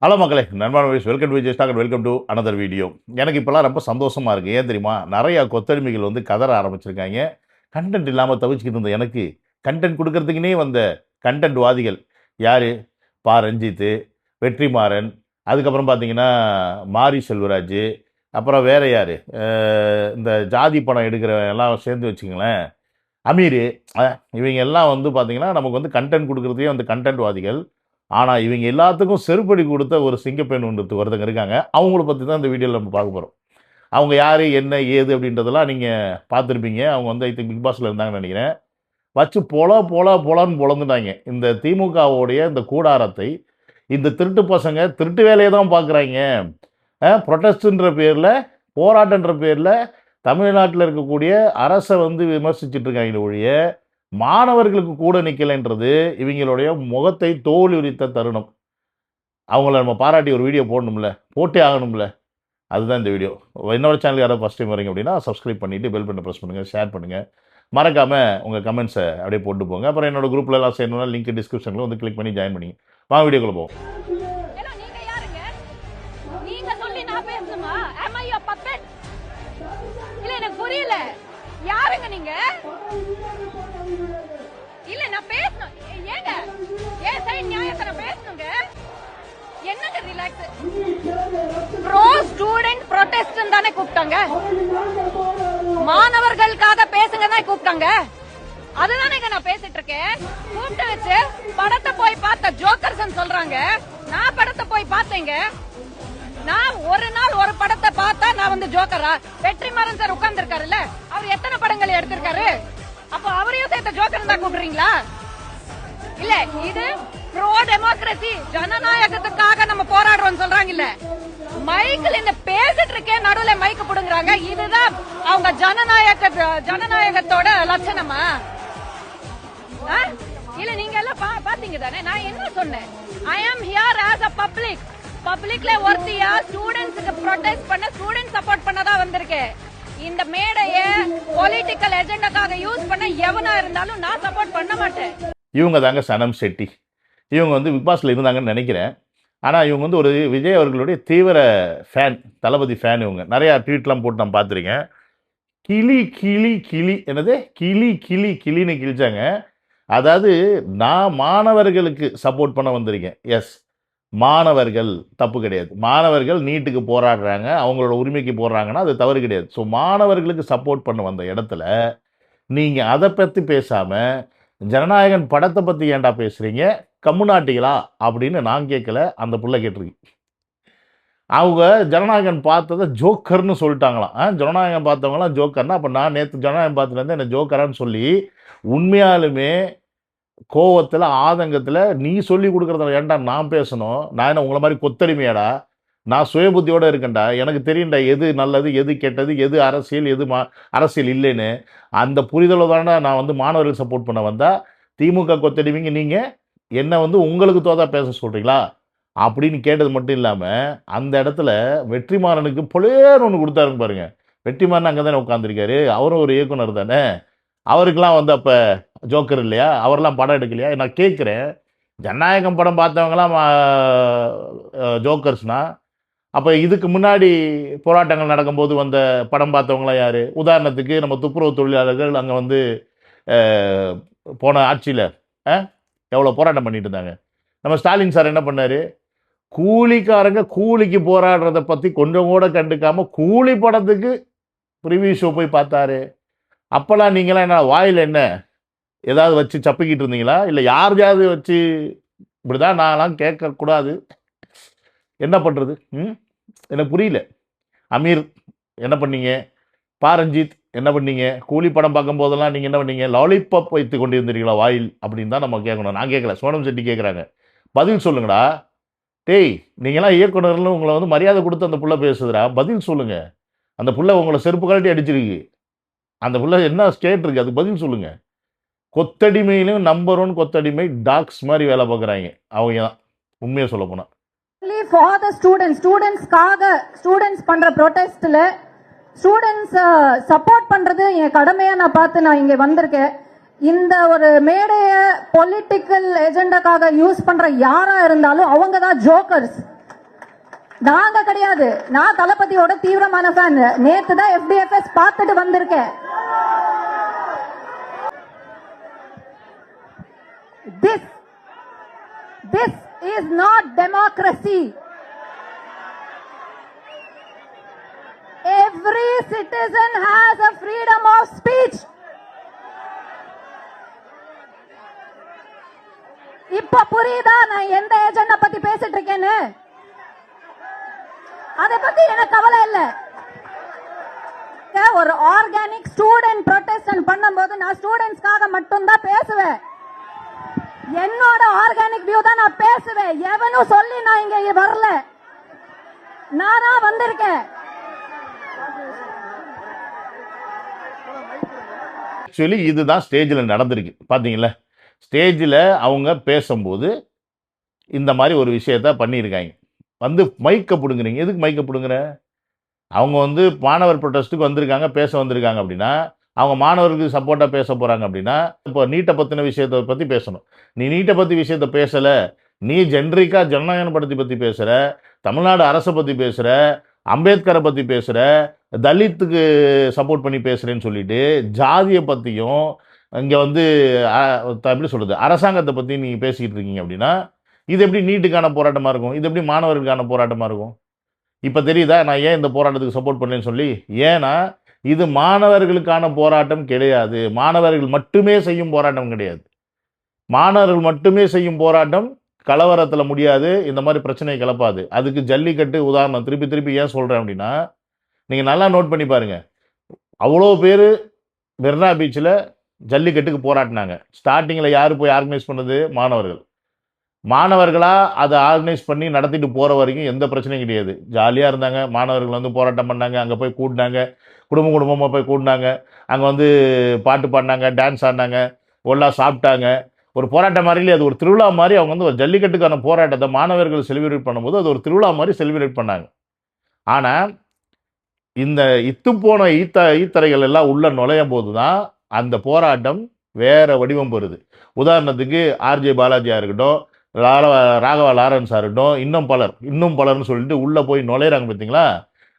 Hello மக்களே, நண்பன் வைஸ் வெல்கம் டு ஜெஸ்டாக் and welcome to another video. எனக்கு இப்போலாம் ரொம்ப சந்தோஷமாக இருக்குது. ஏன் தெரியுமா? நிறையா கொத்தடிமைகள் வந்து கதற ஆரம்பிச்சிருக்காங்க. கண்டென்ட் இல்லாமல் தவிச்சுக்கிட்டு இருந்த எனக்கு கண்டென்ட் கொடுக்கறதுக்குனே வந்த கண்டென்ட் வாதிகள் யார்? பா ரஞ்சித்து, வெற்றிமாறன், அதுக்கப்புறம் பார்த்தீங்கன்னா மாரி செல்வராஜ், அப்புறம் வேறு யார், இந்த ஜாதி படம் எடுக்கிற எல்லாம் சேர்ந்து வச்சுங்களேன், அமீர், இவங்க எல்லாம் வந்து பார்த்தீங்கன்னா நமக்கு வந்து கண்டென்ட் கொடுக்குறதுக்கே வந்து கண்டென்ட் வாதிகள். ஆனால் இவங்க எல்லாத்துக்கும் செருப்படி கொடுத்த ஒரு சிங்கப்பெண் ஒருத்தங்க இருக்காங்க. அவங்கள பற்றி தான் இந்த வீடியோவில் நம்ம பார்க்க போகிறோம். அவங்க யார், என்ன, ஏது அப்படின்றதெல்லாம் நீங்கள் பார்த்துருப்பீங்க. அவங்க வந்து ஐ திங்க் பிக் பாஸில் இருந்தாங்கன்னு நினைக்கிறேன். வச்சு பொலன்னு பொழந்துட்டாங்க இந்த திமுகவுடைய இந்த கூடாரத்தை. இந்த திருட்டு பசங்க திருட்டு வேலையை தான் பார்க்குறாங்க. ப்ரொட்டஸ்ட்ன்ற பேரில், போராட்டன்ற பேரில் தமிழ்நாட்டில் இருக்கக்கூடிய அரசை வந்து விமர்சிச்சுட்டு இருக்காங்க ஒழிய மாணவர்களுக்கு கூட நிற்கலைன்றது இவங்களுடைய முகத்தை தோல் உரித்த தருணம். அவங்கள நம்ம பாராட்டி ஒரு வீடியோ போடணும்ல, போட்டே ஆகணும்ல. அதுதான் இந்த வீடியோ. என்னோட சேனல் யாராவது ஃபஸ்ட் டைம் வரீங்க அப்படின்னா சப்ஸ்கிரைப் பண்ணிவிட்டு பெல் பட்டனை ப்ரெஸ் பண்ணுங்கள், ஷேர் பண்ணுங்கள். மறக்காமல் உங்கள் கமெண்ட்ஸை அப்படியே போட்டு போங்க. அப்புறம் என்னோட குரூப்பில் எல்லாம் சேர்ந்தோம்னா லிங்க் டிஸ்கிரிப்ஷனில் வந்து கிளிக் பண்ணி ஜாயின் பண்ணிங்க. வாங்க வீடியோக்குள்ள போவோம். புரியல, யாருங்க நீங்க? இல்ல நான் பேசணும். ஏங்க ஏன் சைடு நியாயத்தை நான் பேசணுங்க? என்னங்க ரிலாக்ஸ்? ப்ரோ ஸ்டூடெண்ட் ப்ரொடெஸ்ட் தானே கூப்பிட்டாங்க. மாணவர்களுக்காக பேசுங்க தான் கூப்பிட்டாங்க. அதுதானேங்க நான் பேசிட்டு இருக்கேன். கூப்பிட்டு வச்சு படத்தை போய் பார்த்த ஜோக்கர்ஸ் சொல்றாங்க. நான் படத்தை போய் பார்த்தேங்க. நான் ஒரு நாள் ஒரு படத்தை பார்த்தா நான் வந்து ஜோக்கரா? வெற்றிமாறன் சார் உட்கார்ந்து இருக்காருல்ல, அவர் எத்தனை படங்கள் எடுத்திருக்காரு? அப்ப அவரையும் சேர்த்த ஜோக்கர் தான் கூப்பிடுறீங்களா? இல்ல, இது ப்ரோ டெமோக்ரசி, ஜனநாயகத்துக்காக நம்ம போராடுறோம் சொல்றாங்க. இல்ல, மைக்கில் இந்த பேசிட்டு இருக்கேன், நடுவுல மைக்கு புடுங்குறாங்க. இதுதான் அவங்க ஜனநாயகத்தோட லட்சணமா? இல்ல, நீங்க எல்லாம் பாத்தீங்க தானே நான் என்ன சொன்னேன்? ஐ ஆம் ஹியர் ஆஸ் அ பப்ளிக்ல ஒருத்தியா ஸ்டூடெண்ட்ஸ்க்கு ப்ரொடெஸ்ட் பண்ண, ஸ்டூடெண்ட் சப்போர்ட் பண்ணதான் வந்திருக்கேன். இந்த மேடைய பொலிட்டிக்கல் எஜெண்டாக்காக யூஸ் பண்ண எவனா இருந்தாலும் நான் சப்போர்ட் பண்ண மாட்டேன். இவங்க தாங்க சனம் செட்டி. இவங்க வந்து பிக் பாஸ்ல இருந்தாங்கன்னு நினைக்கிறேன். ஆனால் இவங்க வந்து ஒரு விஜய் அவர்களுடைய தீவிர ஃபேன், தளபதி ஃபேன். இவங்க நிறையா ட்வீட்லாம் போட்டு நான் பார்த்துருக்கேன். கிளி கிளி கிளி என்னது கிளி கிளி கிளின்னு கிழிச்சாங்க. அதாவது நான் மாணவர்களுக்கு சப்போர்ட் பண்ண வந்திருக்கேன். எஸ், மாணவர்கள் தப்பு கிடையாது. மாணவர்கள் நீட்டுக்கு போராடுறாங்க, அவங்களோட உரிமைக்கு போடுறாங்கன்னா அது தவறு கிடையாது. ஸோ மாணவர்களுக்கு சப்போர்ட் பண்ண வந்த இடத்துல நீங்கள் அதை பற்றி பேசாமல் ஜனநாயகன் படத்தை பற்றி ஏன்டா பேசுகிறீங்க, கம்முனாட்டிகளா அப்படின்னு நான் கேட்கல, அந்த புள்ள கேட்டிருக்கு. அவங்க ஜனநாயகன் பார்த்ததை ஜோக்கர்னு சொல்லிட்டாங்களாம். ஜனநாயகன் பார்த்தவங்களாம் ஜோக்கர்னா, அப்போ நான் நேற்று ஜனநாயகன் பார்த்துலேருந்து என்ன ஜோக்கரான்னு சொல்லி உண்மையாலுமே கோவத்தில் ஆதங்கத்தில் நீ சொல்லி கொடுக்குறத ஏன்டா நான் பேசணும்? நான் என்ன உங்களை மாதிரி கொத்தடிமையாடா? நான் சுய புத்தியோடு இருக்கேன்டா. எனக்கு தெரியும்டா எது நல்லது, எது கெட்டது, எது அரசியல், எது அரசியல் இல்லைன்னு. அந்த புரிதலை தானே நான் வந்து மாணவர்கள் சப்போர்ட் பண்ண வந்தால் திமுக கொத்தடிமைங்க நீங்கள் என்னை வந்து உங்களுக்கு தோதா பேச சொல்கிறீங்களா அப்படின்னு கேட்டது மட்டும் இல்லாமல் அந்த இடத்துல வெற்றிமாறனுக்கு பொலேன்னு ஒன்று கொடுத்தாருன்னு பாருங்க. வெற்றிமாறன் அங்கே தானே உட்காந்துருக்காரு, அவரும் ஒரு இயக்குனர் தானே. அவருக்கெல்லாம் வந்து அப்போ ஜோக்கர் இல்லையா? அவரெல்லாம் படம் எடுக்கலையா? நான் கேட்குறேன். ஜனநாயகம் படம் பார்த்தவங்களாம் ஜோக்கர்ஸ்னா, அப்போ இதுக்கு முன்னாடி போராட்டங்கள் நடக்கும்போது வந்த படம் பார்த்தவங்களாம் யார்? உதாரணத்துக்கு நம்ம துப்புரவு தொழிலாளர்கள் அங்கே வந்து போன ஆட்சியில் எவ்வளோ போராட்டம் பண்ணிட்டு இருந்தாங்க. நம்ம ஸ்டாலின் சார் என்ன பண்ணார்? கூலிக்காரங்க கூலிக்கு போராடுறதை பற்றி கொஞ்சம் கூட கண்டுக்காமல் கூலி படத்துக்கு ப்ரிவியூ ஷோ போய் பார்த்தாரு. அப்போல்லாம் நீங்களாம் என்ன வாயில் என்ன ஏதாவது வச்சு சப்பிக்கிட்டு இருந்தீங்களா? இல்லை யாரையாவது வச்சு இப்படிதான் நான்லாம் கேட்கக்கூடாது. என்ன பண்ணுறது? எனக்கு புரியல. அமீர் என்ன பண்ணீங்க? பா ரஞ்சித் என்ன பண்ணீங்க? கூலி படம் பார்க்கும்போதெல்லாம் நீங்கள் என்ன பண்ணீங்க? லாலிபாப் வைத்து கொண்டு இருந்தீங்களா வாயில் அப்படின்னு தான் நம்ம கேட்கணும். நான் கேட்கல, சோனம் செட்டி கேட்குறாங்க. பதில் சொல்லுங்கடா. டேய், நீங்களாம் இயக்குனர்னு உங்களை வந்து மரியாதை கொடுத்து அந்த புள்ள பேசுதுடா, பதில் சொல்லுங்கள். அந்த புள்ள உங்களை செருப்பு கழட்டி அடிச்சிருக்கு. அந்த புள்ள என்ன ஸ்டேட் இருக்குது, அதுக்கு பதில் சொல்லுங்கள். கொத்தடிமையிலும் நம்பர் 1 கொத்தடிமை டாக்ஸ் மாதிரி வேலை பார்க்குறாங்க. அவங்க தான் உண்மையை சொல்ல போனால். ஃபார் த ஸ்டூடெண்ட்ஸ்க்காக ஸ்டூடெண்ட்ஸ் பண்ணுற ப்ரொடெஸ்ட்டில் ஸ்டூடெண்ட்ஸ் சப்போர்ட் பண்ணுறது என் கடமையாக நான் பார்த்து நான் இங்கே வந்திருக்கேன். இந்த ஒரு மேடையை பொலிட்டிக்கல் எஜெண்டாக்காக யூஸ் பண்ணுற யாராக இருந்தாலும் அவங்க தான் ஜோக்கர்ஸ். நாங்க கிடையாது. நான் தளபதியோட தீவிரமான ஃபேன். நேத்து தான் FDFS பார்த்துட்டு வந்திருக்கேன். This is not democracy. Every citizen has a freedom of speech. இப்ப புரியுதா நான் எந்த ஏஜெண்டா பத்தி பேசிட்டு இருக்கேன்னு? அத பத்தி எனக்கு கவலை இல்ல. ஒரு ஆர்கானிக் ஸ்டூடெண்ட் ப்ரொடெஸ்ட் பண்ணும்போது நான் ஸ்டூடெண்ட்ஸ்க்காக மட்டும் தான் பேசுவேன். என்னோட ஆர்கானிக் வியூ தான் நான் பேசுவேன். எவனும் சொல்லி நான் இங்க வரல, நானா வந்திருக்கேன். ஆக்சுவலி இதுதான் ஸ்டேஜில் நடந்திருக்கு. பார்த்தீங்களா, ஸ்டேஜில் அவங்க பேசும்போது இந்த மாதிரி ஒரு விஷயத்த பண்ணியிருக்காங்க. வந்து மைக்க பிடுங்குறீங்க. எதுக்கு மைக்க பிடுங்குற? அவங்க வந்து மாணவர் ப்ரொடெஸ்ட்டுக்கு வந்திருக்காங்க, பேச வந்திருக்காங்க அப்படின்னா, அவங்க மாணவர்களுக்கு சப்போர்ட்டாக பேச போகிறாங்க அப்படின்னா, இப்போ நீட்டை பற்றின விஷயத்தை பற்றி பேசணும். நீ நீட்டை பற்றி விஷயத்த பேசலை, நீ ஜென்ரிக்காக ஜனநாயகம் பற்றி பேசுகிற, தமிழ்நாடு அரசை பற்றி பேசுகிற, அம்பேத்கரை பற்றி பேசுகிற, தலித்துக்கு சப்போர்ட் பண்ணி பேசுகிறேன்னு சொல்லிட்டு ஜாதியை பற்றியும் இங்கே வந்து எப்படி சொல்கிறது, அரசாங்கத்தை பற்றி நீங்கள் பேசிக்கிட்டு இருக்கீங்க அப்படின்னா, இது எப்படி நீட்டுக்கான போராட்டமாக இருக்கும்? இது எப்படி மாணவர்களுக்கான போராட்டமாக இருக்கும்? இப்போ தெரியுதா நான் ஏன் இந்த போராட்டத்துக்கு சப்போர்ட் பண்ணேன்னு சொல்லி? ஏன்னா இது மாணவர்களுக்கான போராட்டம் கிடையாது. மாணவர்கள் மட்டுமே செய்யும் போராட்டம் கிடையாது. மாணவர்கள் மட்டுமே செய்யும் போராட்டம் கலவரத்தில் முடியாது, இந்த மாதிரி பிரச்சனை கிளப்பாது. அதுக்கு ஜல்லிக்கட்டு உதாரணம் திருப்பி திருப்பி ஏன் சொல்கிறேன் அப்படின்னா, நீங்கள் நல்லா நோட் பண்ணி பாருங்கள். அவ்வளோ பேர் மெரினா பீச்சில் ஜல்லிக்கட்டுக்கு போராட்டினாங்க. ஸ்டார்டிங்கில் யார் போய் ஆர்கனைஸ் பண்ணது? மாணவர்கள். மாணவர்களாக அதை ஆர்கனைஸ் பண்ணி நடத்திட்டு போகிற வரைக்கும் எந்த பிரச்சனையும் கிடையாது. ஜாலியாக இருந்தாங்க. மாணவர்கள் வந்து போராட்டம் பண்ணாங்க, அங்கே போய் கூட்டினாங்க, குடும்பமாக போய் கூட்டினாங்க, அங்கே வந்து பாட்டு பாடினாங்க, டான்ஸ் ஆடினாங்க, ஒல்லா சாப்பிட்டாங்க. ஒரு போராட்டம் மாதிரி அது ஒரு திருவிழா மாதிரி அவங்க வந்து ஒரு ஜல்லிக்கட்டுக்கான போராட்டத்தை மாணவர்கள் செலிப்ரேட் பண்ணும்போது அது ஒரு திருவிழா மாதிரி செலிப்ரேட் பண்ணாங்க. ஆனால் இந்த இத்துப்போன ஈத்தரைகள் எல்லாம் உள்ள நுழையும் போது தான் அந்த போராட்டம் வேற வடிவம் பெறுது. உதாரணத்துக்கு ஆர்ஜே பாலாஜியாக இருக்கட்டும், ராகவா லாரன்ஸாக இருக்கட்டும், இன்னும் பலர்னு சொல்லிட்டு உள்ளே போய் நுழையிறாங்க. பார்த்தீங்களா,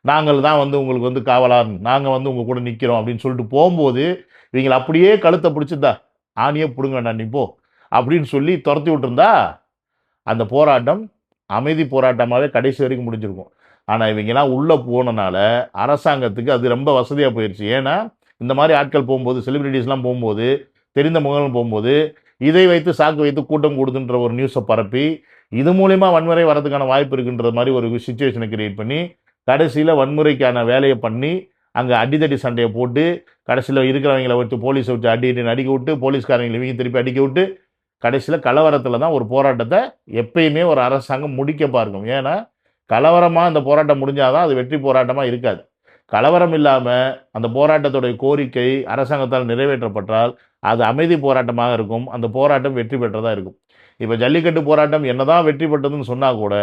நாங்கள் தான் வந்து உங்களுக்கு வந்து காவலார், நாங்கள் வந்து உங்கள் கூட நிற்கிறோம் அப்படின்னு சொல்லிட்டு போகும்போது இவங்களை அப்படியே கழுத்தை பிடிச்சிதா ஆணியே பிடுங்கண்ணா நீ போ அப்படின்னு சொல்லி துரத்தி விட்டுருந்தா அந்த போராட்டம் அமைதி போராட்டமாகவே கடைசி வரைக்கும் முடிஞ்சிருக்கும். ஆனால் இவங்கெல்லாம் உள்ளே போனனால அரசாங்கத்துக்கு அது ரொம்ப வசதியாக போயிடுச்சு. ஏன்னா இந்த மாதிரி ஆட்கள் போகும்போது, செலிபிரிட்டிஸ்லாம் போகும்போது, தெரிந்த முகங்கள் போகும்போது இதை வைத்து சாக்கு வைத்து கூட்டம் கூடுதுன்ற ஒரு நியூஸை பரப்பி இது மூலயமா வன்முறை வரதுக்கான வாய்ப்பு இருக்குன்ற மாதிரி ஒரு சுச்சுவேஷனை கிரியேட் பண்ணி கடைசியில் வன்முறைக்கான வேலையை பண்ணி அங்கே அடித்தடி சண்டையை போட்டு கடைசியில் இருக்கிறவங்களை விட்டு போலீஸை விட்டு அடிக்க விட்டு போலீஸ்காரங்களை இவங்க திருப்பி அடிக்க விட்டு கடைசியில் கலவரத்தில் தான் ஒரு போராட்டத்தை எப்பயுமே ஒரு அரசாங்கம் முடிக்க பார்க்கும். ஏன்னா கலவரமாக அந்த போராட்டம் முடிஞ்சாதான் அது வெற்றி போராட்டமாக இருக்காது. கலவரம் இல்லாமல் அந்த போராட்டத்துடைய கோரிக்கை அரசாங்கத்தால் நிறைவேற்றப்பட்டால் அது அமைதி போராட்டமாக இருக்கும். அந்த போராட்டம் வெற்றி பெற்றதாக இருக்கும். இப்போ ஜல்லிக்கட்டு போராட்டம் என்னதான் வெற்றி பெற்றதுன்னு சொன்னால் கூட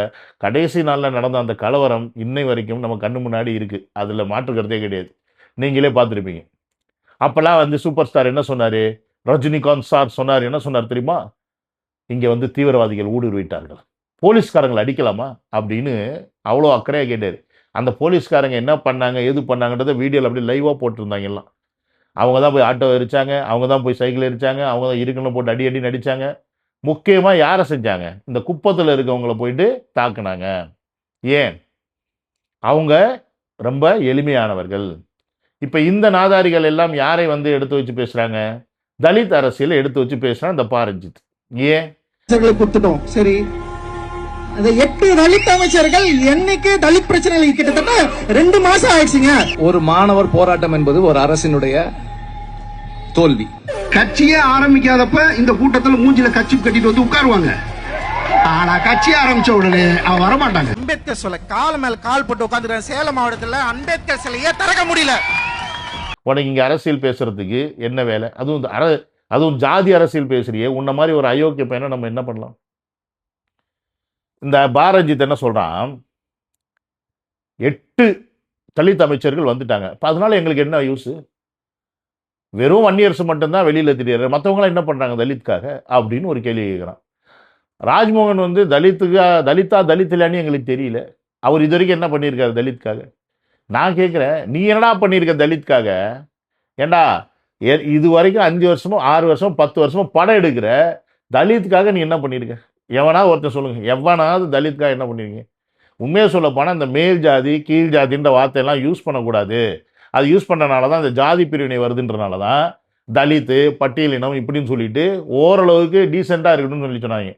கடைசி நாளில் நடந்த அந்த கலவரம் இன்னை வரைக்கும் நம்ம கண்ணு முன்னாடி இருக்குது. அதில் மாற்றுக்கிறதே கிடையாது. நீங்களே பார்த்துருப்பீங்க. அப்போல்லாம் வந்து சூப்பர் ஸ்டார் என்ன சொன்னார்? ரஜினிகாந்த் சார் சொன்னார். என்ன சொன்னார் தெரியுமா? இங்கே வந்து தீவிரவாதிகள் ஊடுருவிட்டார்கள், போலீஸ்காரங்களை அடிக்கலாமா அப்படின்னு அவ்வளோ அக்கறையாக கேட்டார். அந்த போலீஸ்காரங்க என்ன பண்ணாங்க, எது பண்ணாங்கன்றதை வீடியோவில் அப்படியே லைவாக போட்டிருந்தாங்க. எல்லாம் அவங்க தான் போய் ஆட்டோ எரிச்சாங்க, அவங்க தான் போய் சைக்கிள் எரிச்சாங்க, அவங்க தான் இருக்குன்னு போட்டு அடி நடித்தாங்க. முக்கியமாக யாரை செஞ்சாங்க? இந்த குப்பத்தில் இருக்கவங்கள போயிட்டு தாக்குனாங்க. ஏன்? அவங்க ரொம்ப எளிமையானவர்கள். இப்போ இந்த நாதாரிகள் எல்லாம் யாரை வந்து எடுத்து வச்சு பேசுகிறாங்க? தலித் அரசியலை எடுத்து வச்சு பேசுகிறான் இந்த பாரஞ்சித். ஏன் கொடுத்துட்டோம்? சரி, அந்த 8 தலித் அமைச்சர்கள் என்னைக்கு தலித் பிரச்சனைகள் கிட்டத்தட்ட 2 மாசம் ஆயிடுச்சுங்க. ஒரு மாணவர் போராட்டம் என்பது ஒரு அரசினுடைய தோல்வி. கட்சியே ஆரம்பிக்காதப்ப இந்த கூட்டத்தில் மூஞ்சில கட்சி கட்டிட்டு வந்து உட்காருவாங்க. ஆனா கட்சி ஆரம்பிச்ச உடனே அவன் வரமாட்டாங்க. அம்பேத்கர் சிலை கால் மேல கால் போட்டு உட்கார்ந்து சேலம் மாவட்டத்தில் அம்பேத்கர் சிலையே திறக்க முடியல. உனக்கு இங்கே அரசியல் பேசுறதுக்கு என்ன வேலை? அதுவும் ஜாதி அரசியல் பேசுறியே, உன்ன மாதிரி ஒரு அயோக்கிய பையனை நம்ம என்ன பண்ணலாம்? இந்த பாரஞ்சித் என்ன சொல்றான்? 8 தலித் அமைச்சர்கள் வந்துட்டாங்க, இப்போ அதனால எங்களுக்கு என்ன யூஸ்? வெறும் வன்னியர்ஸ் மட்டும்தான் வெளியில் தெரியாது, மற்றவங்களாம் என்ன பண்ணுறாங்க தலித்துக்காக அப்படின்னு ஒரு கேள்வி கேட்குறான். ராஜ்மோகன் வந்து தலித்தா தலித் இல்லையான்னு எங்களுக்கு தெரியல அவர் இது வரைக்கும் என்ன பண்ணியிருக்காரு தலித்காக? நான் கேட்குறேன், நீ என்னடா பண்ணியிருக்க தலித்காக? ஏண்டா இது வரைக்கும் 5 வருஷமோ 6 வருஷமோ 10 வருஷமோ படம் எடுக்கிற தலித்காக நீ என்ன பண்ணியிருக்க? எவனாவது ஒருத்தன் சொல்லுங்க, எவனாவது தலித்காக என்ன பண்ணிருக்கீங்க? உண்மையாக சொல்ல போனால் இந்த மேல் ஜாதி கீழ் ஜாதின்ற வார்த்தையெல்லாம் யூஸ் பண்ணக்கூடாது. அது யூஸ் பண்ணுறனால தான் இந்த ஜாதி பிரிவினை வருதுன்றனால தான் தலித்து பட்டியலினம் இப்படின்னு சொல்லிட்டு ஓரளவுக்கு டீசெண்டாக இருக்கணும்னு சொல்லி சொன்னாங்க.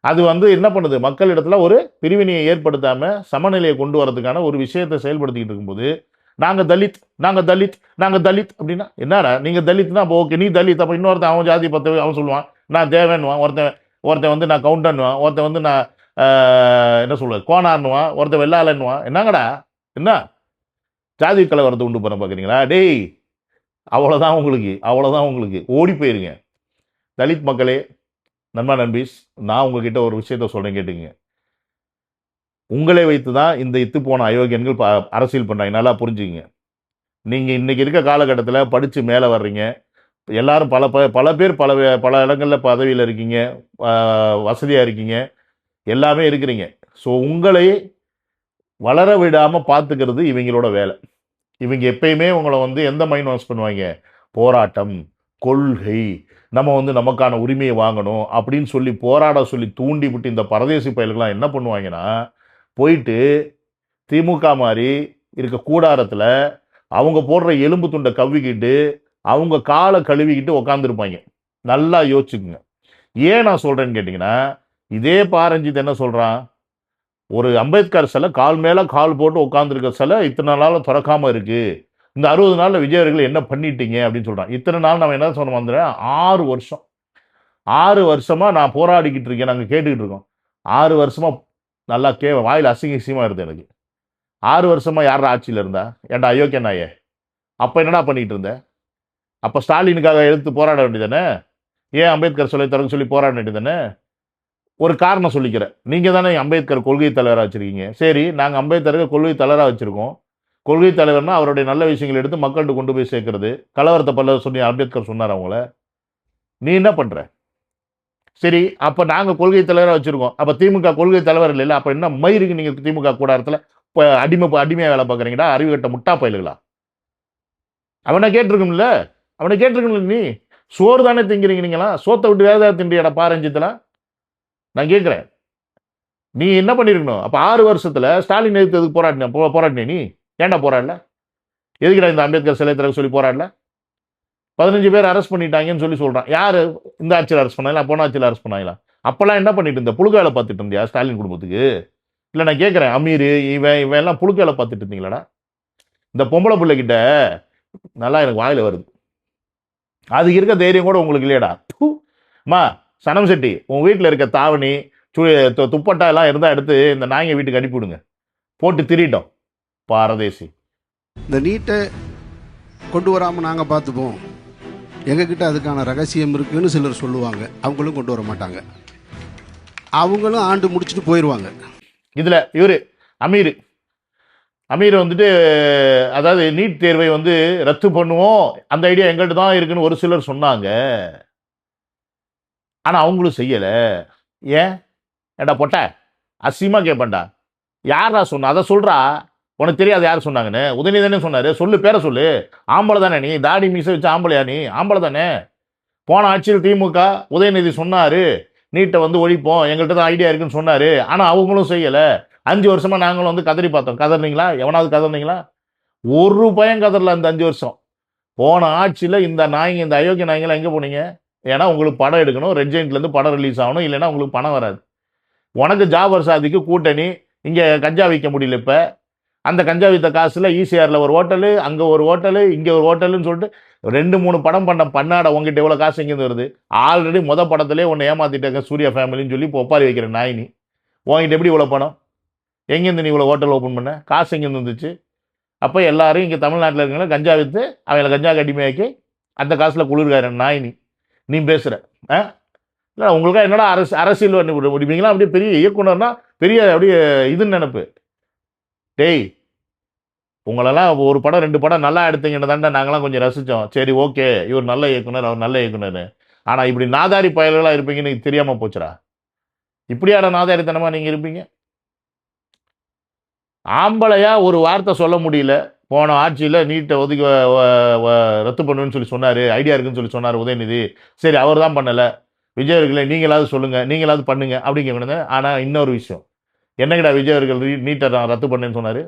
அது வந்து என்ன பண்ணுது, மக்களிடத்துல ஒரு பிரிவினையை ஏற்படுத்தாமல் சமநிலையை கொண்டு வரதுக்கான ஒரு விஷயத்தை செயல்படுத்திக்கிட்டு இருக்கும்போது நாங்கள் தலித் நாங்கள் தலித் நாங்கள் தலித் அப்படின்னா என்னடா? நீங்கள் தலித்னா அப்போ ஓகே, நீ தலித். அப்போ இன்னொருத்தன் அவன் ஜாதி பத்து அவன் சொல்லுவான் நான் தேவன்வான், ஒருத்தன் வந்து நான் கவுண்டன்வான், ஒருத்தன் வந்து நான் என்ன சொல்றது கோனார்னுவான், ஒருத்தன் வெள்ளாளன்னுவான். என்னங்கடா என்ன ஜாதி கலவரத்தை உண்டு பண்ண பார்க்குறீங்களா? டேய் அவ்வளோதான் உங்களுக்கு ஓடி போயிருங்க. தலித் மக்களே, நண்பா நண்பீஸ், நான் உங்ககிட்ட ஒரு விஷயத்த சொல்கிறேன் கேட்டுங்க. உங்களை வைத்து தான் இந்த இத்து போன அயோக்கியன்கள் அரசியல் பண்ணுறாங்க. நல்லா புரிஞ்சுங்க. நீங்கள் இன்றைக்கி இருக்க காலகட்டத்தில் படித்து மேலே வர்றீங்க. எல்லாரும் பல பேர் பல இடங்களில் பதவியில் இருக்கீங்க, வசதியாக இருக்கீங்க, எல்லாமே இருக்கிறீங்க. ஸோ உங்களை வளர விடாமல் பார்த்துக்கிறது இவங்களோட வேலை. இவங்க எப்பயுமே உங்களை வந்து எந்த மைண்ட் வாஷ் பண்ணுவாங்க? போராட்டம், கொள்கை, நம்ம வந்து நமக்கான உரிமையை வாங்கணும் அப்படின்னு சொல்லி போராட சொல்லி தூண்டி விட்டு இந்த பரதேசி பயல்கள்லாம் என்ன பண்ணுவாங்கன்னா, போயிட்டு திமுக மாதிரி இருக்க கூடாரத்தில் அவங்க போடுற எலும்பு துண்டை கவ்விக்கிட்டு அவங்க காலை கழுவிக்கிட்டு உக்காந்துருப்பாங்க. நல்லா யோசிச்சுக்குங்க. ஏன் நான் சொல்கிறேன்னு கேட்டிங்கன்னா, இதே பாரஞ்சித் என்ன சொல்கிறான், ஒரு அம்பேத்கர் சிலை கால் மேலே கால் போட்டு உட்காந்துருக்க சிலை இத்தனை நாள் திறக்காமல் இருக்குது, இந்த 60 நாளில் விஜய் அவர்கள் என்ன பண்ணிட்டீங்க அப்படின்னு சொல்கிறான். இத்தனை நாள் நம்ம என்ன சொன்ன வந்துடுறேன், 6 வருஷமாக நான் போராடிக்கிட்டு இருக்கேன், நாங்கள் கேட்டுக்கிட்டு இருக்கோம். 6 வருஷமாக நல்லா வாயில் அசிங்கமாக இருந்தது எனக்கு. 6 வருஷமாக யாரா ஆட்சியில் இருந்தா? ஏன்டா அயோக்கிய நாயே, அப்போ என்னடா பண்ணிகிட்டு இருந்தேன்? அப்போ ஸ்டாலினுக்காக எடுத்து போராட வேண்டியதானே? ஏன் அம்பேத்கர் சிலை திறக்க சொல்லி போராட வேண்டியதானே? ஒரு காரணம் சொல்லிக்கிறேன். நீங்கள் தானே அம்பேத்கர் கொள்கை தலைவராக வச்சுருக்கீங்க. சரி, நாங்கள் அம்பேத்கருக்கு கொள்கை தலைவராக வச்சுருக்கோம். கொள்கை தலைவர்னா அவருடைய நல்ல விஷயங்களை எடுத்து மக்கள்கிட்ட கொண்டு போய் சேர்க்கறது. கலவரத்தை பல்ல சொல்லி அம்பேத்கர் சொன்னார் அவங்கள. நீ என்ன பண்ணுற? சரி, அப்போ நாங்கள் கொள்கை தலைவராக வச்சுருக்கோம். அப்போ திமுக கொள்கை தலைவர் இல்லைல்ல, அப்போ என்ன மயிருக்கு நீங்கள் திமுக கூடாரத்தில் இப்போ அடிமையாக வேலை பார்க்குறீங்கடா? அறிவுகட்ட முட்டா பயலுகளா? அவனை கேட்டிருக்கும்ல, நீ சோறு தானே திங்கிறீங்க. நீங்களாம் சோத்தை விட்டு வேற ஏதாவது திண்டியடா பாரஞ்சித்தில்? நான் கேட்குறேன், நீ என்ன பண்ணியிருக்கணும்? அப்போ 6 வருஷத்தில் ஸ்டாலின் எதிர்த்ததுக்கு போராடினே நீ? ஏன்டா போராடல? எதுக்குடா இந்த அம்பேத்கர் சிலை திறக்க சொல்லி போராடல? 15 பேர் அரெஸ்ட் பண்ணிட்டாங்கன்னு சொல்லி சொல்கிறான். யார் இந்த ஆட்சியில் அரெஸ்ட் பண்ணாங்களா, போன ஆட்சியில் அரெஸ்ட் பண்ணாங்களா? அப்போல்லாம் என்ன பண்ணிட்டு இருந்த? புழுக்க வேலை பார்த்துட்டு இருந்தியா ஸ்டாலின் குடும்பத்துக்கு? இல்லை நான் கேட்குறேன், அமீர் இவன் எல்லாம் புழுக்க வேலை பார்த்துட்டு இருந்தீங்களாடா? இந்த பொம்பளை பிள்ளைகிட்ட நல்லா எனக்கு வாயில் வருது, அது இருக்க தைரியம் கூட உங்களுக்கு இல்லையடா. மா சனம் செட்டி, உன் வீட்டில் இருக்க தாவணி துப்பட்டா எல்லாம் இருந்தால் எடுத்து இந்த நாய்ங்க வீட்டுக்கு அனுப்பிவிடுங்க, போட்டு திரிட்டோம் பாரதேசி. இந்த நீட்டை கொண்டு வராமல் நாங்கள் பார்த்துப்போம், எங்ககிட்ட அதுக்கான ரகசியம் இருக்குன்னு சிலர் சொல்லுவாங்க. அவங்களும் கொண்டு வர மாட்டாங்க, அவங்களும் ஆண்டு முடிச்சுட்டு போயிடுவாங்க. இதில் இவர் அமீர் வந்துட்டு, அதாவது நீட் தேர்வை வந்து ரத்து பண்ணுவோம், அந்த ஐடியா எங்கள்கிட்ட தான் இருக்குன்னு ஒரு சிலர் சொன்னாங்க. ஆனால் அவங்களும் செய்யலை. ஏன்? ஏண்டா பொட்ட அசிங்கமாக கேட்பேன்டா, யாரா சொன்னா? அதை சொல்கிறா, உனக்கு தெரியாது யார் சொன்னாங்கன்னு? உதயநிதி சொன்னார். சொல்லு, பேரை சொல்லு. ஆம்பளை தானே நீ? தாடி மீசை வச்சு ஆம்பளையா நீ? ஆம்பளை தானே. போன ஆட்சியில் திமுக உதயநிதி சொன்னார் நீட்டை வந்து ஒழிப்போம், எங்கள்கிட்ட தான் ஐடியா இருக்குன்னு சொன்னார். ஆனால் அவங்களும் செய்யலை. 5 வருஷமாக நாங்களும் வந்து கதறி பார்த்தோம். கதறினீங்களா? எவனாவது கதறினீங்களா? ஒரு பயம் கதறல அந்த 5 வருஷம். போன ஆட்சியில் இந்த நாய்ங்க, இந்த அயோக்கிய நாய்ங்களாம் எங்கே போனீங்க? ஏன்னா உங்களுக்கு படம் எடுக்கணும், ரெட் ஜெயின்ட்லேருந்து படம் ரிலீஸ் ஆகணும், இல்லைன்னா உங்களுக்கு பணம் வராது. உனக்கு ஜாபர் சாதிக்கு கூட்டணி, இங்கே கஞ்சா விற்க முடியல. இப்போ அந்த கஞ்சா வித்த காசில் ஈசிஆரில் ஒரு ஹோட்டலு, அங்கே ஒரு ஹோட்டலு, இங்கே ஒரு ஹோட்டலுன்னு சொல்லிட்டு 2-3 படம் பண்ணாட உங்ககிட்ட எவ்வளோ காசு எங்கேருந்து வருது? ஆல்ரெடி படத்திலே ஒன்று ஏமாற்றிட்டாங்க சூர்யா ஃபேமிலின்னு சொல்லி இப்போ ஒப்பாரி வைக்கிற நாயினி. உங்ககிட்ட எப்படி இவ்வளோ பணம்? எங்கேருந்து நீ இவ்வளோ ஹோட்டல் ஓப்பன் பண்ண? காசு எங்கேருந்து வந்துச்சு? அப்போ எல்லாரும் இங்கே தமிழ்நாட்டில் இருக்கவங்க கஞ்சா விற்று அவங்கள கஞ்சா கடிமையாக்கி அந்த காசில் குளிர்காரன் நாயினி நீ பேசுகிற. இல்லை உங்களுக்கா என்னடா அரசியல் முடிப்பீங்களா? அப்படியே பெரிய இயக்குனர்னா பெரிய அப்படியே இதுன்னு நினப்பு. டேய், உங்களெல்லாம் ஒரு படம் 2 படம் நல்லா எடுத்தீங்கன்னு தாண்டா நாங்களாம் கொஞ்சம் ரசித்தோம். சரி ஓகே, இவர் நல்ல இயக்குனர், அவர் நல்ல இயக்குனர். ஆனால் இப்படி நாதாரி பயல்களாக இருப்பீங்கன்னு எனக்கு தெரியாமல் போச்சுடா. இப்படியான நாதாரித்தனமாக நீங்கள் இருப்பீங்க? ஆம்பளையா ஒரு வார்த்தை சொல்ல முடியல. போன ஆட்சியில் நீட்டை ஒதுக்கி ரத்து பண்ணுவேன்னு சொல்லி சொன்னார், ஐடியா இருக்குன்னு சொல்லி சொன்னார் உதயநிதி. சரி அவர் தான் பண்ணலை, விஜய் அவர்களே நீங்களாவது சொல்லுங்கள், நீங்களாவது பண்ணுங்க அப்படிங்க வேணுங்க. ஆனால் இன்னொரு விஷயம், என்னங்கடா விஜய் அவர்கள் நீட்டை ரத்து பண்ணேன்னு சொன்னார்?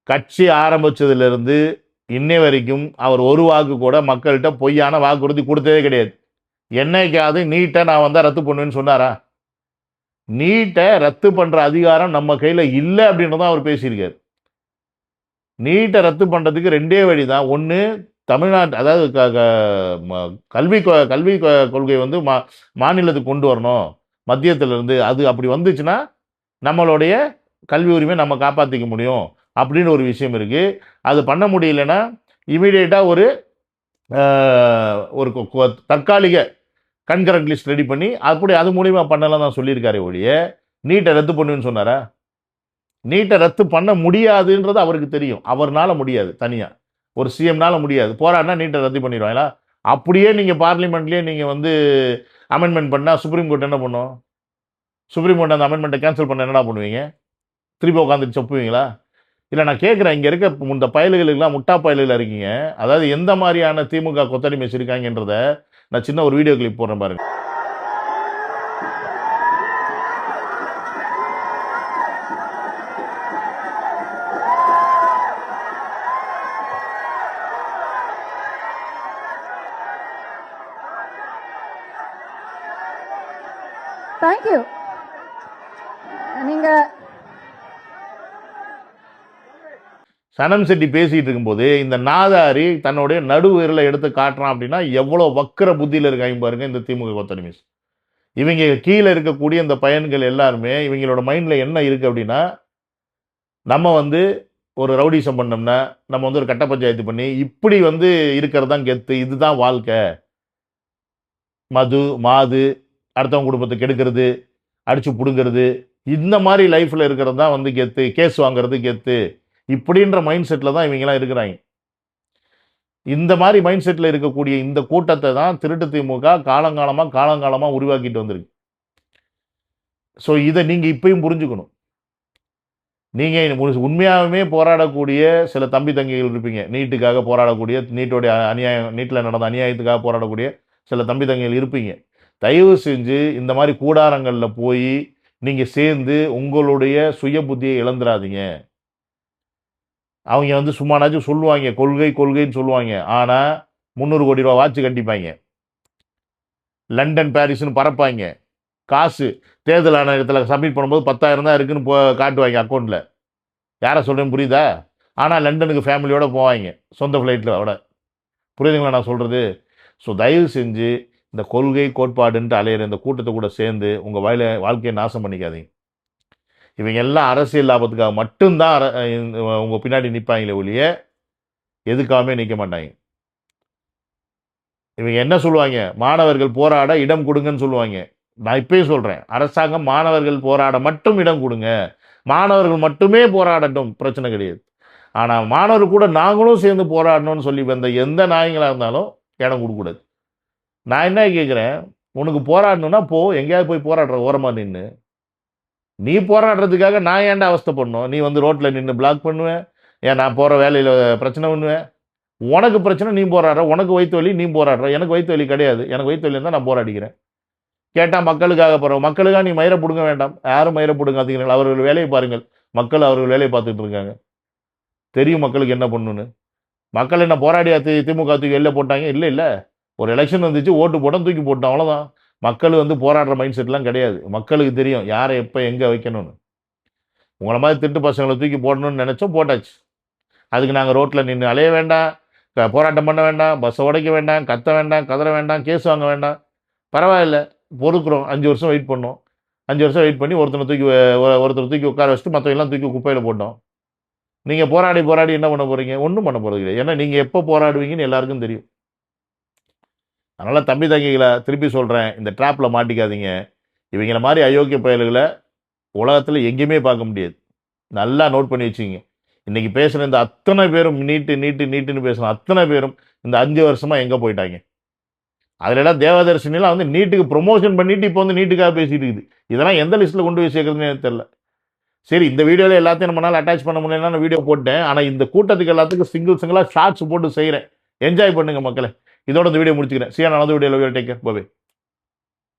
கட்சி ஆரம்பிச்சதுலேருந்து இன்னை வரைக்கும் அவர் ஒரு வாக்கு கூட மக்கள்கிட்ட பொய்யான வாக்குறுதி கொடுத்ததே கிடையாது. என்னைக்காவது நீட்டை நான் வந்தால் ரத்து பண்ணுவேன்னு சொன்னாரா? நீட்டை ரத்து பண்ணுற அதிகாரம் நம்ம கையில் இல்லை அப்படின்றதான் அவர் பேசியிருக்காரு. நீட்டை ரத்து பண்ணுறதுக்கு ரெண்டே வழி தான். ஒன்று, தமிழ்நாட்டு அதாவது கல்வி கொள்கை வந்து மாநிலத்துக்கு கொண்டு வரணும் மத்தியத்திலிருந்து. அது அப்படி வந்துச்சுன்னா நம்மளுடைய கல்வி உரிமை நம்ம காப்பாற்றிக்க முடியும் அப்படின்னு ஒரு விஷயம் இருக்குது. அது பண்ண முடியலன்னா இமீடியட்டாக ஒரு தற்காலிக கன்கரண்ட் லிஸ்ட் ரெடி பண்ணி அப்படி அது மூலிமா பண்ணலாம் தான் சொல்லியிருக்காரு ஒழிய நீட்டை ரத்து பண்ணுவேன்னு சொன்னாரா? நீட்டை ரத்து பண்ண முடியாதுன்றது அவருக்கு தெரியும். அவர்னால முடியாது, தனியாக ஒரு சிஎம்னால முடியாது. போராடினா நீட்டை ரத்து பண்ணிடுவாங்களா? அப்படியே நீங்கள் பார்லிமெண்ட்லேயே நீங்கள் வந்து அமெண்ட்மெண்ட் பண்ணால் சுப்ரீம் கோர்ட் என்ன பண்ணும்? சுப்ரீம் கோர்ட் அந்த அமெண்ட்மெண்ட்டை கேன்சல் பண்ண என்னடா பண்ணுவீங்க? திருப்பி உட்காந்துட்டு சொப்புவீங்களா? இல்லை, நான் கேட்குறேன், இங்கே இருக்க இந்த பயல்களுக்கெல்லாம் முட்டா பயல்கள் இருக்கீங்க. அதாவது எந்த மாதிரியான திமுக கொத்தடிமைஸ் இருக்காங்கன்றத நான் சின்ன ஒரு வீடியோ கிளிப் போடுறேன் பாருங்க. தேங்க்யூ. நீங்க சனம் செட்டி பேசிட்டு இருக்கும்போது இந்த நாதாரி தன்னுடைய நடுவிரலை எடுத்து காட்டுறான் அப்படின்னா எவ்வளோ வக்கர புத்தியில் இருக்காங்க பாருங்க இந்த திமுக கொத்தடிமைஸ். இவங்க கீழே இருக்கக்கூடிய இந்த பையன்கள் எல்லாருமே இவங்களோட மைண்டில் என்ன இருக்குது அப்படின்னா, நம்ம வந்து ஒரு ரவுடிசம் பண்ணோம்னா, நம்ம வந்து ஒரு கட்ட பஞ்சாயத்து பண்ணி இப்படி வந்து இருக்கிறது தான் கெத்து, இதுதான் வாழ்க்கை. மாது அடுத்தவங்க குடும்பத்தை கெடுக்கிறது, அடிச்சு பிடுங்கிறது, இந்த மாதிரி லைஃப்பில் இருக்கிறது தான் வந்து கெத்து, கேஸ் வாங்குறது கெத்து, இப்படின்ற மைண்ட் செட்டில் தான் இவங்கெல்லாம் இருக்கிறாங்க. இந்த மாதிரி மைண்ட் செட்டில் இருக்கக்கூடிய இந்த கூட்டத்தை தான் திருட்டு திமுக காலங்காலமாக உருவாக்கிட்டு வந்திருக்கு. ஸோ இதை நீங்கள் இப்பயும் புரிஞ்சுக்கணும். நீங்கள் உண்மையாகவே போராடக்கூடிய சில தம்பி தங்கிகள் இருப்பீங்க, நீட்டுக்காக போராடக்கூடிய, நீட்டோடைய நீட்டில் நடந்த அநியாயத்துக்காக போராடக்கூடிய சில தம்பி தங்கிகள் இருப்பீங்க. தயவு செஞ்சு இந்த மாதிரி கூடாரங்களில் போய் நீங்கள் சேர்ந்து உங்களுடைய சுய புத்தியை இழந்துடாதீங்க. அவங்க வந்து சும்மானாச்சும் சொல்லுவாங்க, கொள்கைன்னு சொல்லுவாங்க. ஆனால் 300 கோடி ரூபா வாட்சி கட்டிப்பாங்க, லண்டன் பாரிஸ்னு பறப்பாங்க. காசு தேர்தல் ஆணையத்தில் சப்மிட் பண்ணும்போது 10,000 தான் இருக்குன்னு காட்டுவாங்க அக்கௌண்ட்டில். யாரை சொல்கிறேன்னு புரியுதா? ஆனால் லண்டனுக்கு ஃபேமிலியோடு போவாங்க, சொந்த ஃப்ளைட்டில் விட. புரியுதுங்களா நான் சொல்கிறது? ஸோ தயவு செஞ்சு இந்த கொள்கை கோட்பாடுன்ட்டு அலையிற இந்த கூட்டத்தை கூட சேர்ந்து உங்கள் வாழ்க்கையை நாசம் பண்ணிக்காதீங்க. இவங்க எல்லாம் அரசியல் லாபத்துக்காக மட்டும்தான் உங்கள் பின்னாடி நிற்பாங்களே ஒழிய எதுக்காகவே நிற்க மாட்டாங்க. இவங்க என்ன சொல்லுவாங்க? மாணவர்கள் போராட இடம் கொடுங்கன்னு சொல்லுவாங்க. நான் இப்பயும் சொல்கிறேன், அரசாங்கம் மாணவர்கள் போராட மட்டும் இடம் கொடுங்க, மாணவர்கள் மட்டுமே போராடட்டும், பிரச்சனை கிடையாது. ஆனால் மாணவர்கள் கூட நாங்களும் சேர்ந்து போராடணும்னு சொல்லி வந்த எந்த நாயங்களாக இருந்தாலும் இடம் கொடுக்கூடாது. நான் என்ன கேட்குறேன், உனக்கு போராடணும்னா போ, எங்கேயாவது போய் போராடுற ஓரமாக நின்று. நீ போராடுறதுக்காக நான் ஏன்டா அவஸ்தை பண்ணணும்? நீ வந்து ரோட்டில் நின்று பிளாக் பண்ணுவேன், ஏன் நான் போகிற வேலையில் பிரச்சனை பண்ணுவேன். உனக்கு பிரச்சனை, நீ போராடுற, உனக்கு வயிற்று வலி, நீ போராடுற. எனக்கு வயிற்று வலி கிடையாது, எனக்கு வயிற்று வலி இருந்தால் நான் போராடிக்கிறேன். கேட்டால் மக்களுக்காக போகிறோம், மக்களுக்காக நீ மயிரை பிடுங்க வேண்டாம். யாரும் மயிரை பிடுங்காதீங்க, அவர்கள் வேலையை பாருங்கள். மக்கள் அவர்கள் வேலையை பார்த்துட்டு இருக்காங்க, தெரியும் மக்களுக்கு என்ன பண்ணணுன்னு. மக்கள் என்ன போராடி திமுக தூக்கி வெளில போட்டாங்க? இல்லை, ஒரு எலெக்ஷன் வந்துச்சு, ஓட்டு போட்டோம், தூக்கி போட்டோம், அவ்வளோதான். மக்கள் வந்து போராடுற மைண்ட் செட்லாம் கிடையாது. மக்களுக்கு தெரியும் யாரை எப்போ எங்கே வைக்கணும்னு. உங்களை மாதிரி திட்டு பசங்களை தூக்கி போடணும்னு நினச்சோம், போட்டாச்சு. அதுக்கு நாங்கள் ரோட்டில் நின்று அலைய வேண்டாம், போராட்டம் பண்ண வேண்டாம், பஸ்ஸை உடைக்க வேண்டாம், கத்த வேண்டாம், கதற வேண்டாம், கேஸ் வாங்க வேண்டாம். பரவாயில்ல, பொறுக்கிறோம். 5 வருஷம் வெயிட் பண்ணோம். 5 வருஷம் வெயிட் பண்ணி ஒருத்தரை தூக்கி உட்கார வச்சுட்டு மற்றவங்கெல்லாம் தூக்கி குப்பையில் போட்டோம். நீங்கள் போராடி என்ன பண்ண போகிறீங்க? ஒன்றும் பண்ண போகிறது கிடையாது. ஏன்னா நீங்கள் எப்போ போராடுவீங்கன்னு எல்லாருக்கும் தெரியும். அதனால் தம்பி தங்கிகளை திருப்பி சொல்கிறேன், இந்த ட்ராப்பில் மாட்டிக்காதீங்க. இவங்கள மாதிரி அயோக்கிய பயல்களை உலகத்தில் எங்கேயுமே பார்க்க முடியாது. நல்லா நோட் பண்ணி வச்சுங்க. இன்றைக்கி பேசுகிற இந்த அத்தனை பேரும் நீட்டுன்னு பேசுகிற அத்தனை பேரும் இந்த 5 வருஷமாக எங்கே போயிட்டாங்க? அதிலெல்லாம் தேவதர்ஷினிலாம் வந்து நீட்டுக்கு ப்ரொமோஷன் பண்ணிவிட்டு இப்போ வந்து நீட்டுக்காக பேசிகிட்டு இருக்குது. இதெல்லாம் எந்த லிஸ்ட்டில் கொண்டு போய் சேர்க்குறதுன்னு எனக்கு தெரில. சரி, இந்த வீடியோவில் எல்லாத்தையும் நம்மளால் அட்டாச் பண்ண முடியலன்னா நான் வீடியோ போட்டேன். ஆனால் இந்த கூட்டத்துக்கு எல்லாத்துக்கும் சிங்கிளாக ஷார்ட்ஸ் போட்டு செய்கிறேன். என்ஜாய் பண்ணுங்க மக்களே. இதோட இந்த வீடியோ முடிச்சுக்கிறேன். சீனா, another வீடியோவில் டேக் கேர். பை.